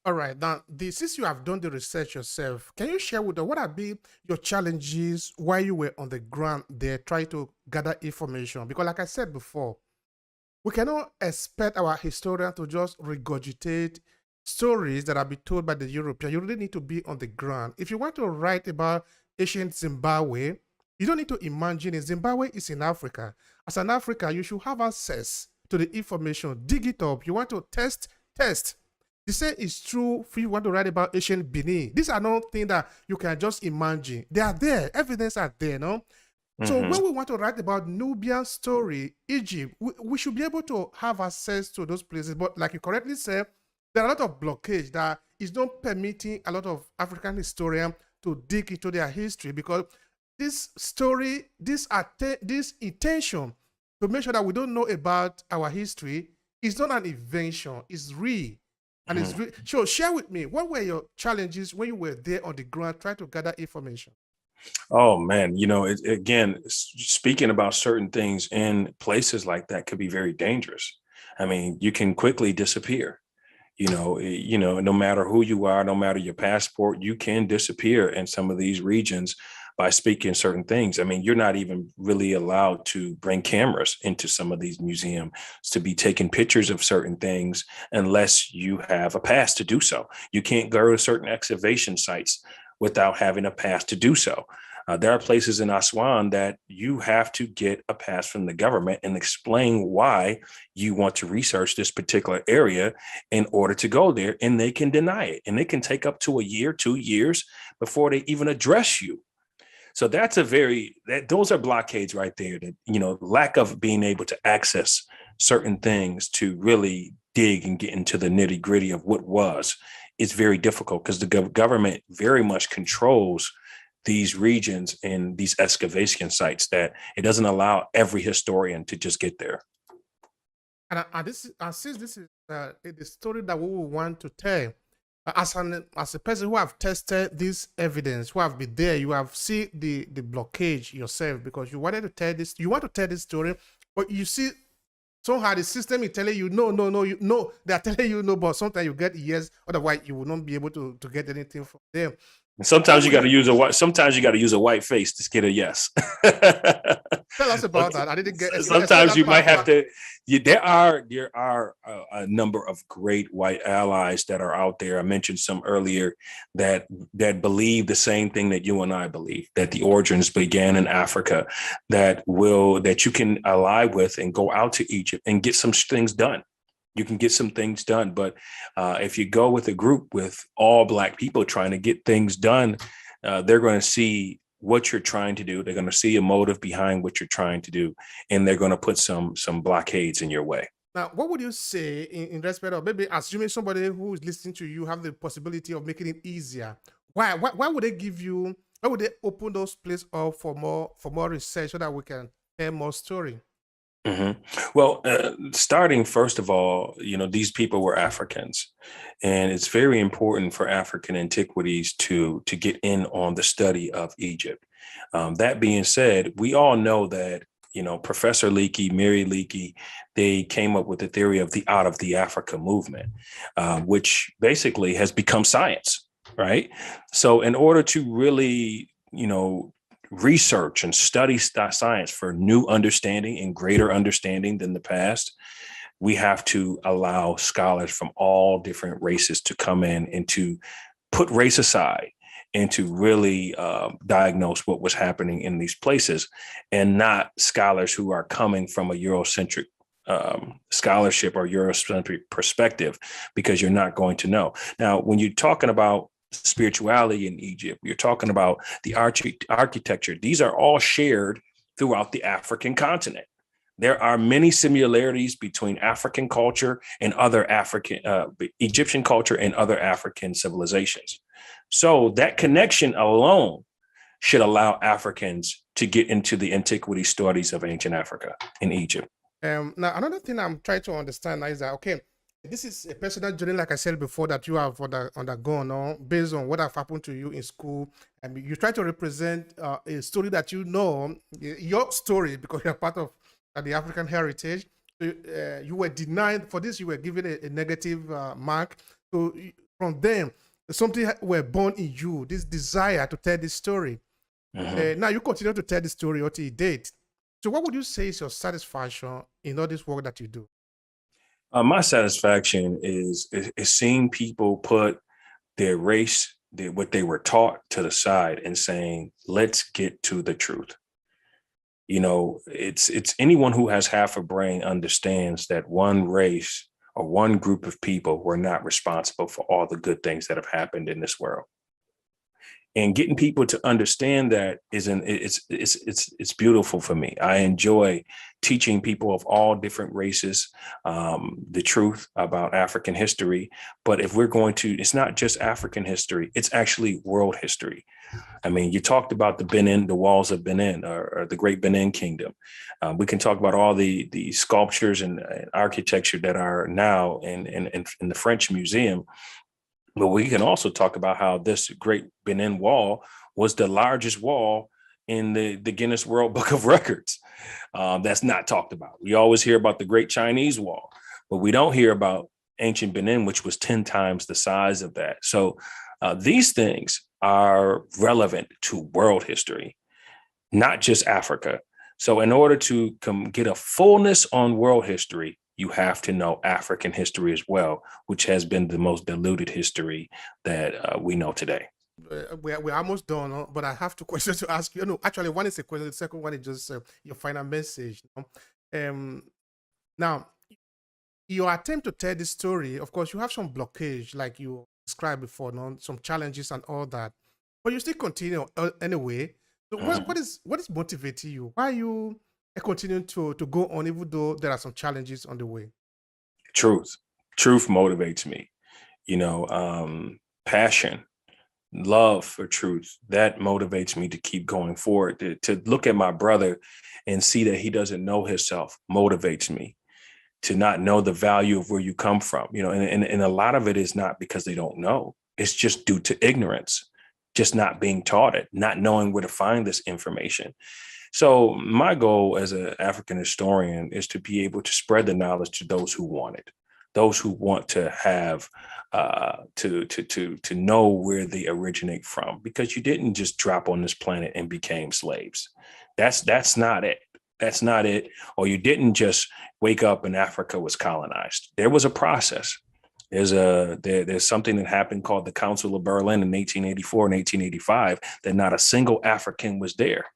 All right. Now, since you have done the research yourself, can you share with us what have been your challenges while you were on the ground there trying to gather information? Because, like I said before, we cannot expect our historian to just regurgitate stories that have been told by the European. You really need to be on the ground. If you want to write about ancient Zimbabwe, you don't need to imagine it. Zimbabwe is in Africa. As an African, you should have access to the information. Dig it up. You want to test. The same is true if you want to write about ancient Benin. These are not things that you can just imagine. They are there. Evidence are there, no? So Hmm. when we want to write about Nubian story, Egypt, we should be able to have access to those places. But like you correctly said, there are a lot of blockage that is not permitting a lot of African historians to dig into their history because this story, this intention to make sure that we don't know about our history is not an invention, it's real. And it's real. So share with me, what were your challenges when you were there on the ground trying to gather information? Oh man, again, speaking about certain things in places like that could be very dangerous. I mean, you can quickly disappear. No matter who you are, no matter your passport, you can disappear in some of these regions by speaking certain things. I mean, you're not even really allowed to bring cameras into some of these museums to be taking pictures of certain things unless you have a pass to do so. You can't go to certain excavation sites without having a pass to do so. There are places in Aswan that you have to get a pass from the government and explain why you want to research this particular area in order to go there, and they can deny it. And it can take up to a year, 2 years before they even address you. So those are blockades right there that, lack of being able to access certain things to really dig and get into the nitty gritty of what was is very difficult because the government very much controls these regions and these excavation sites that it doesn't allow every historian to just get there. And since this is the story that we will want to tell, as a person who have tested this evidence, who have been there, you have seen the blockage yourself because you wanted to tell this, you want to tell this story, but you see somehow the system is telling you no, no, no, no. They are telling you no, but sometimes you get yes, otherwise you will not be able to get anything from them. And What sometimes you would got to you use a white. Sometimes you got to use a white face to get a yes. tell us about that? I didn't get explain Sometimes that you might part have back. to. There are a number of great white allies that are out there. I mentioned some earlier that believe the same thing that you and I believe, that the origins began in Africa, that you can ally with and go out to Egypt and get some things done. You can get some things done. But if you go with a group with all Black people trying to get things done, they're going to see what you're trying to do. They're going to see a motive behind what you're trying to do, and they're going to put some blockades in your way. Now, what would you say in respect of maybe assuming somebody who is listening to you have the possibility of making it easier? Why would they give you? Why would they open those places up for more research so that we can tell more story? Hmm. Well, starting first of all, these people were Africans, and it's very important for African antiquities to get in on the study of Egypt. That being said, we all know that Professor Leakey, Mary Leakey, they came up with the theory of the out of the Africa movement, which basically has become science, right? So, in order to really, research and study science for new understanding and greater understanding than the past, we have to allow scholars from all different races to come in and to put race aside and to really diagnose what was happening in these places, and not scholars who are coming from a Eurocentric scholarship or Eurocentric perspective, because you're not going to know. Now, when you're talking about spirituality in Egypt, you're talking about the architecture. These are all shared throughout the African continent. There are many similarities between African culture and other Egyptian culture and other African civilizations. So that connection alone should allow Africans to get into the antiquity studies of ancient Africa in Egypt. Now, another thing I'm trying to understand now is that okay, this is a personal journey, like I said before, that you have undergone, no, based on what have happened to you in school, and you try to represent a story that your story, because you're part of the African heritage. You were denied for this. You were given a negative mark. So, from them, something were born in you, this desire to tell this story. Now you continue to tell the story until date. So what would you say is your satisfaction in all this work that you do? My satisfaction is seeing people put their race, what they were taught, to the side and saying, let's get to the truth. You know, it's anyone who has half a brain understands that one race or one group of people were not responsible for all the good things that have happened in this world. And getting people to understand that it's beautiful for me. I enjoy teaching people of all different races the truth about African history. But if we're going to, it's not just African history, it's actually world history. I mean, you talked about the walls of Benin, or the Great Benin Kingdom. We can talk about all the sculptures and architecture that are now in the French Museum. But we can also talk about how this Great Benin Wall was the largest wall in the Guinness World Book of Records. That's not talked about. We always hear about the Great Chinese Wall, but we don't hear about ancient Benin, which was 10 times the size of that. So these things are relevant to world history, not just Africa. So in order to get a fullness on world history, you have to know African history as well, which has been the most diluted history that we know today. We're almost done, but I have two questions to ask you. No, actually, one is a question. The second one is just your final message. Now, your attempt to tell this story, of course, you have some blockage, like you described before, some challenges and all that, but you still continue anyway. So what is motivating you? Why are you continuing to go on, even though there are some challenges on the way? Truth motivates me. You know, passion, love for truth, that motivates me to keep going forward. To look at my brother and see that he doesn't know himself motivates me. To not know the value of where you come from, you know, and a lot of it is not because they don't know. It's just due to ignorance, just not being taught it, not knowing where to find this information. So my goal as an African historian is to be able to spread the knowledge to those who want it, those who want to have to know where they originate from, because you didn't just drop on this planet and became slaves. That's not it. That's not it. Or you didn't just wake up and Africa was colonized. There was a process. There's something that happened called the Council of Berlin in 1884 and 1885 that not a single African was there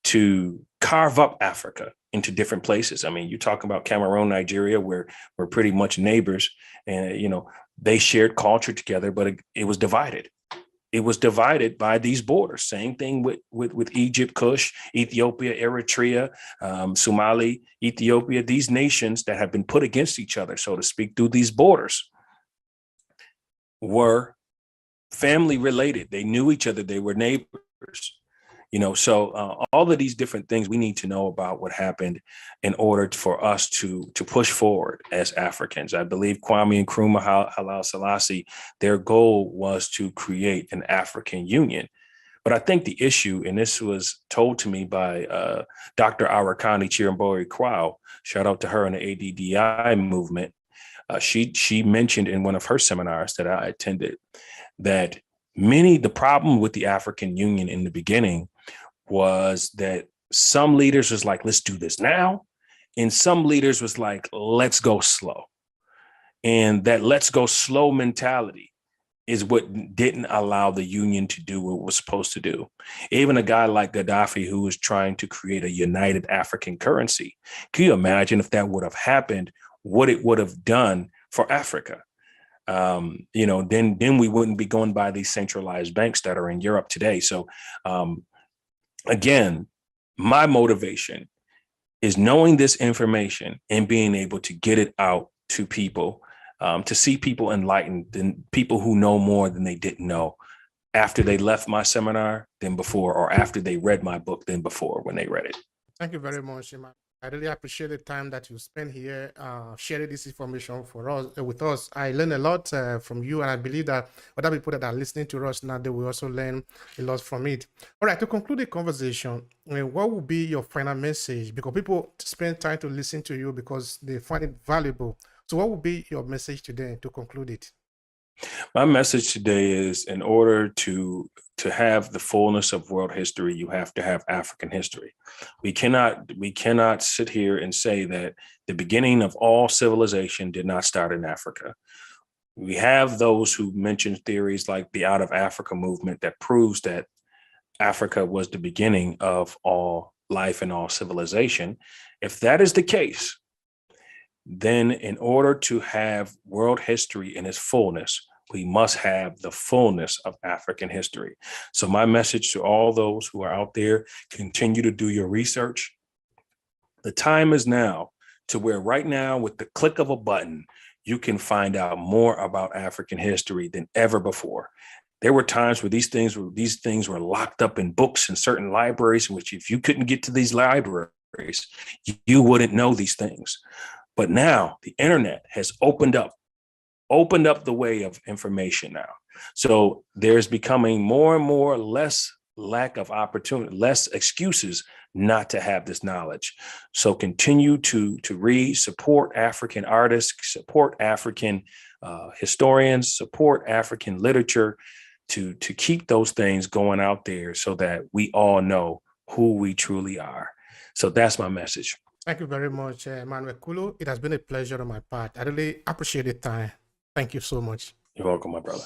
to carve up Africa into different places. I mean, you talk about Cameroon, Nigeria, where we're pretty much neighbors, and you know they shared culture together, but it was divided. It was divided by these borders. Same thing with Egypt, Kush, Ethiopia, Eritrea, Somali, Ethiopia, these nations that have been put against each other, so to speak, through these borders were family related. They knew each other. They were neighbors. You know, so all of these different things we need to know about what happened in order for us to push forward as Africans. I believe Kwame Nkrumah, Haile Selassie, their goal was to create an African union. But I think the issue, and this was told to me by Dr. Arakani Chirimbori Kwao, shout out to her in the ADDI movement. She mentioned in one of her seminars that I attended that the problem with the African Union in the beginning was that some leaders was like, let's do this now. And some leaders was like, let's go slow. And that let's go slow mentality is what didn't allow the union to do what it was supposed to do. Even a guy like Gaddafi, who was trying to create a united African currency. Can you imagine if that would have happened, what it would have done for Africa? You know, then we wouldn't be going by these centralized banks that are in Europe today. So again, my motivation is knowing this information and being able to get it out to people, to see people enlightened, and people who know more than they didn't know after they left my seminar than before, or after they read my book than before when they read it. Thank you very much, Emmanuel. I really appreciate the time that you spend here sharing this information for us with us. I learned a lot from you, and I believe that other people that are listening to us now, they will also learn a lot from it. All right, to conclude the conversation, what would be your final message? Because people spend time to listen to you because they find it valuable. So what would be your message to them to conclude it? My message today is, in order to have the fullness of world history, you have to have African history. We cannot sit here and say that the beginning of all civilization did not start in Africa. We have those who mention theories like the Out of Africa movement that proves that Africa was the beginning of all life and all civilization. If that is the case, then in order to have world history in its fullness, we must have the fullness of African history. So my message to all those who are out there, continue to do your research. The time is now to where right now, with the click of a button, you can find out more about African history than ever before. There were times where these things were locked up in books in certain libraries, in which if you couldn't get to these libraries, you wouldn't know these things. But now the internet has opened up the way of information now. So there's becoming more and more less lack of opportunity, less excuses not to have this knowledge. So continue to read, support African artists, support African historians, support African literature, to keep those things going out there so that we all know who we truly are. So that's my message. Thank you very much, Emmanuel Kulu. It has been a pleasure on my part. I really appreciate the time. Thank you so much. You're welcome, my brother.